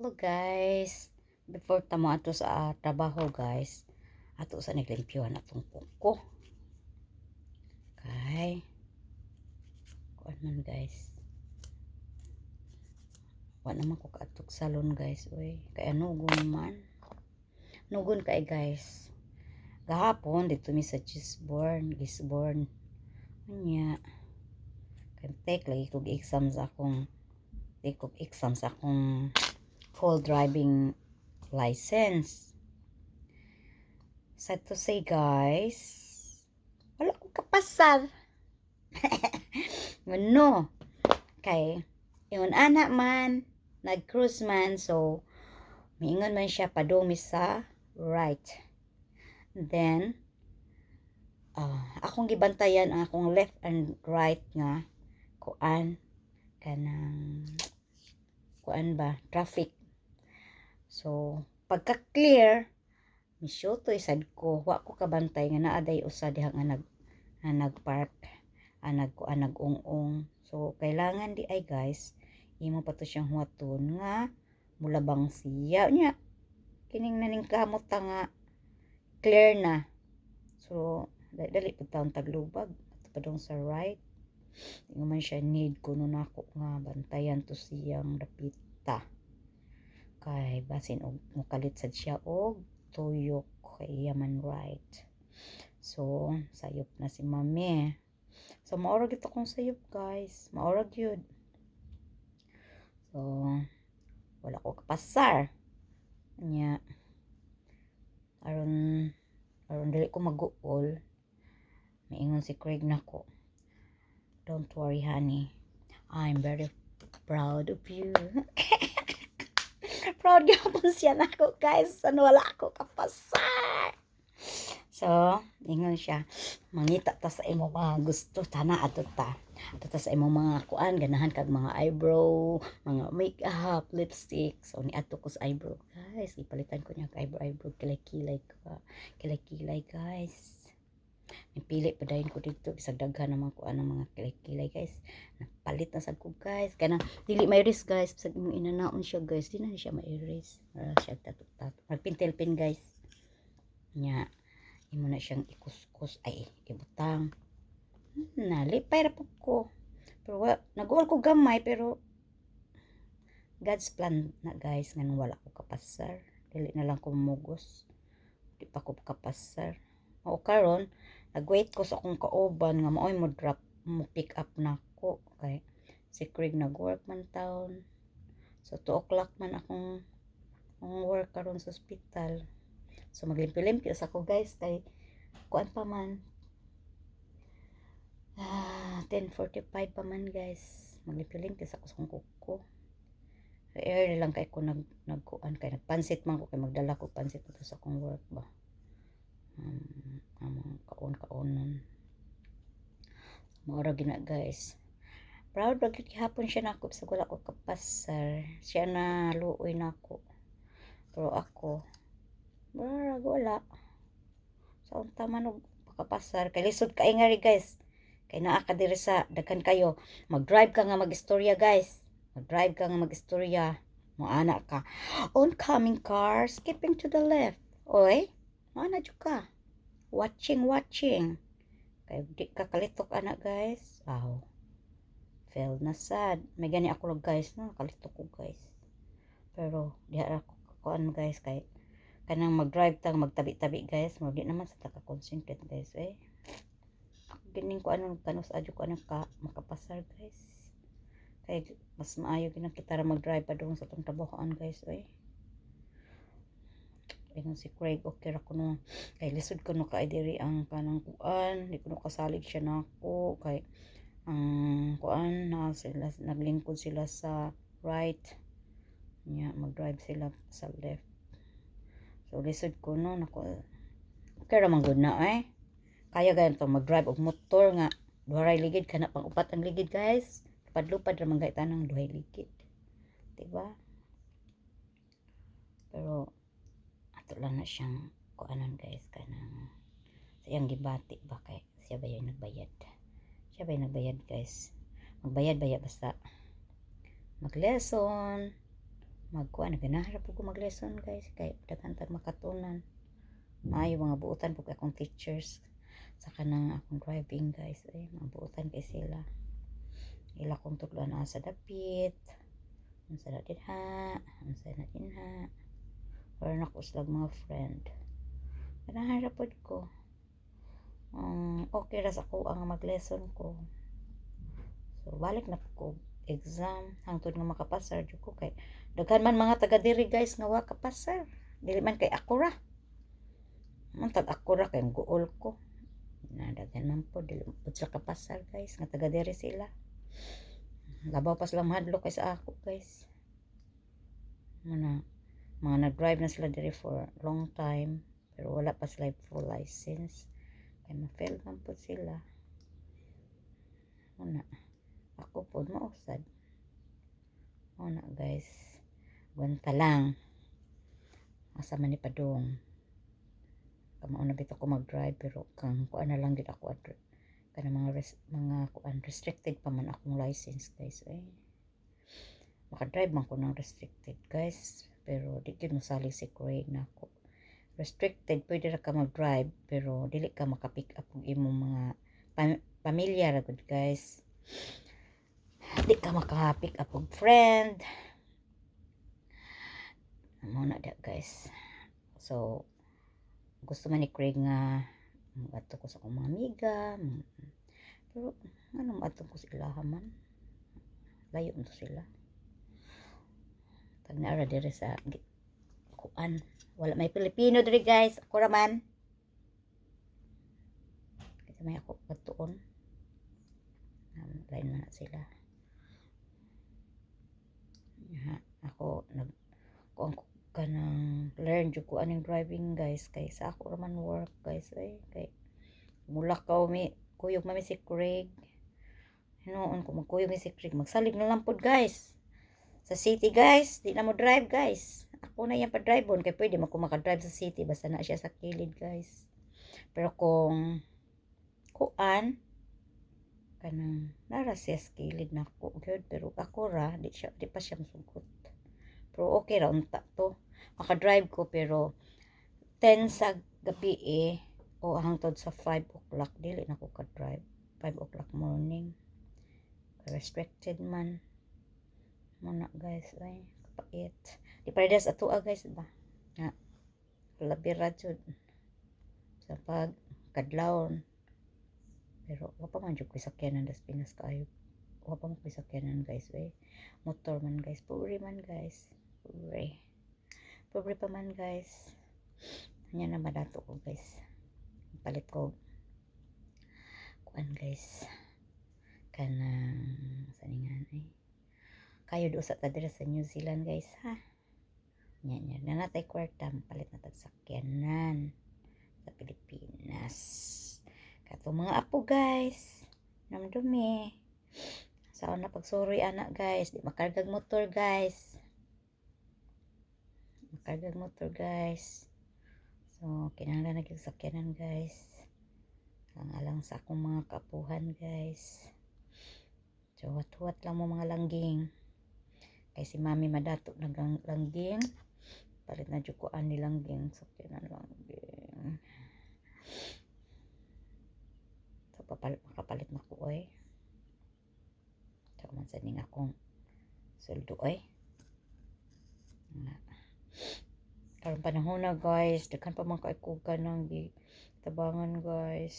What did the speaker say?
Hello guys. Before tamo ato sa trabaho guys, ato sa naglimpyuhan atong kuko. Kay kuan man guys. Wa naman ko kaatok salon guys, oy. Kay anugon man. Nugon kay guys. Gahapon dito mi sa Gisborne. Unya. Kay take lagi kog exam sa akong full driving license. Sad to say guys, wala ko kapasar. Ngano? Kay ingon anak man, nag-cruise man, so miingon man siya padumi sa right. Then akong gibantayan ang akong left and right nga kuan ba traffic. So pagka clear misyo to isad ko, wa ko kabantay nga naa day usa diha nga nagpark, nag-ung-ung. So kailangan di ay guys, imo pa to siyang huwaton nga mulabang siya nya. Kining naning kamot nga clear na. So dali pud taon taglubag padong sa right. Ingon man siya need kuno nako nga bantayan to siyang dapita. Kay basin og mukalit sad siya og tuyok kay yaman right. So sayop na si mami. So maorag ito kong sayop guys, maorag yun. So wala ko kapasar nya aron dili ko mag-uol. Maingon si Craig nako, don't worry honey, I'm very proud of you. Proud gyapon siya nako guys, ano wala ako kapasar. So ingon siya, mangita ta sa imo mga gusto tana ato ta sa imo mga kuan ganahan kag mga eyebrow, mga makeup, lipstick. So ni ato ko sa eyebrow guys, ipalitan ko niya eyebrow kilay guys. Nipili pa dayon ko dito bisag daghan naman ko anong mga kilay guys. Napalit na sad ko guys. Kana dili may risk guys. Bisag imong inanaon siya guys, di na siya may erase. Siya tato. Magpintel-pin guys. Nya imo na siyang ikuskus ay ibutang. Nalipay ra po ko. Pero nag-uol ko gamay pero God's plan na guys nganong wala ko kapasar. Dili na lang ko mumugos. Di pa ko kapasar. O karon nag-wait ko sa akong kauban nga maoy mo pick up na ko kay si Craig nag-work man taon. So 2 o'clock man akong work karon sa ospital. So maglimpyo-limpyo sa ko guys kay kuan pa man 10:45 pa man guys. Maglimpyo-limpyo sa akong kuko. Early lang kay ko nagkuan kay nagpansit man ko kay magdala ko pansit to sa akong work ba. Kaon-kaonon. Maura gina guys. Proud ra gyud gihapon siya nako sa wala ko kapasar. Siya na luoy nako. Pero ako wala. Sa unta man og pakapasar kay lisod kay nga ri guys. Kay naa ka diri sa daghan kayo. Mag-drive ka nga mag-istorya guys. Mag-drive ka nga mag-istorya. Mo ana ka. Oncoming car skipping to the left. Oy, ana jud ka. Watching. Kay di ka kalitok ana guys. Failed na sad. May gani ako lang guys no, kalitok ko guys. Pero diha ako kuan guys kay kanang mag-drive tang magtabi-tabi guys, mo di naman sa taka-concentrate guys Ako gining ko kanus adyo ko ka makapasar guys. Kay mas maayo ginang kita ra mag-drive padung sa tong trabahoan guys Ingon si Craig, okay ra ko no. Kay lisod ko no kay diri ang kanang kuan, di ko no kasalig siya nako kay kuan na sila naglingkod sila sa right. Nya mag-drive sila sa left. So lisod ko no nako. Okay ra man gud na Kaya ganyan to mag-drive og motor nga duhay ligid kana pang upat ang ligid guys. Padlupad ra man gay tanang duhay ligid. Diba? Pero ato lang na siyang kuanan guys kanang siyang gibati ba kay siya ba yung nagbayad guys. Magbayad basta mag lesson magkuan ganahan po ko mag-lesson guys kay daghan tag makatunan. Maayo mga buutan po akong teachers sa kanang akong driving guys mga buutan kay sila. Ila kong tudloan sa dapit. Unsa na dinha, unsa na dinha. Or nako slag mga friend. Ganahan ra pod ko. Okay ra sa ako ang mag-lesson ko. So balik na ko exam hangtod nga makapasar jud ko kay daghan man mga taga diri guys nga wa kapasar. Dili man kay ako ra. Man tag ako ra kay guol ko. Daghan man po dili pud sila kapasar guys nga taga diri sila. Labaw pa sila mahadlok kay sa ako guys. Mga nag-drive na sila diri for long time pero wala pa sila full license. Kay ma-fail man po sila. Una ako po mausad. Una guys. Gwanta lang. Asa man ni padung. Kamao na bitaw ko mag-drive pero kang kuan na lang gid ako kana mga kuan restricted pa man akong license guys maka-drive man ko ng restricted guys pero di gyud masali si Craig na ako. Restricted pwede ra ka mag-drive pero dili ka maka-pick up og imong mga pamilya ra gud guys. Di ka maka-pick up og friend. Amo na da guys. So gusto man ni Craig nga ato ko sa akong mga amiga pero ano ato ko sila man layo to sila tag na ra dire sa kuan wala may Pilipino diri guys ako ra man kasi may ako katuon lain man sila ako kuan ko kanang learn jud ko aning driving guys kay sa ako ra man work guys kay mula ka kuyog mami si Craig hinoon ko magkuyog mi si Craig magsalig na lang pod guys sa city guys di na mo drive guys ako na yan pa drive kay pwede man ko maka-drive sa city basta na siya sa kilid guys pero kung kuan kanang nara siya sa kilid na ko good pero ako ra di pa siya masugot pero okay ra unta to maka-drive ko pero 10 sa gabi o hangtod sa 5 o'clock dili na ko ka-drive 5 o'clock morning restricted man muna guys kapait di paredas ato guys ba nga labira jud sa pag kadlawon pero wa pa man jud ko sakyanan das Pinas kaayo wa pa man ko sakyanan guys motor man guys pobre man guys pobre pa man guys nya na madato ko guys palit ko kuan guys kanang saningan kayo do sa tadira sa New Zealand guys ha nya na natay kwarta palit na tag sakyanan sa Pilipinas kato mga apo guys namdumi sao na pagsuroy anak guys di makargag motor guys so kinahanglan na gyud sakyanan guys alang sa akong mga kaapuhan guys so wat lang mo mga langging kay si mami madato langging palit na jud ko ani langging sakyanan langging so makapalit na ko so man sa ning akong suldo karong panahon na guys daghan pa man kay kuga nang gitabangan guys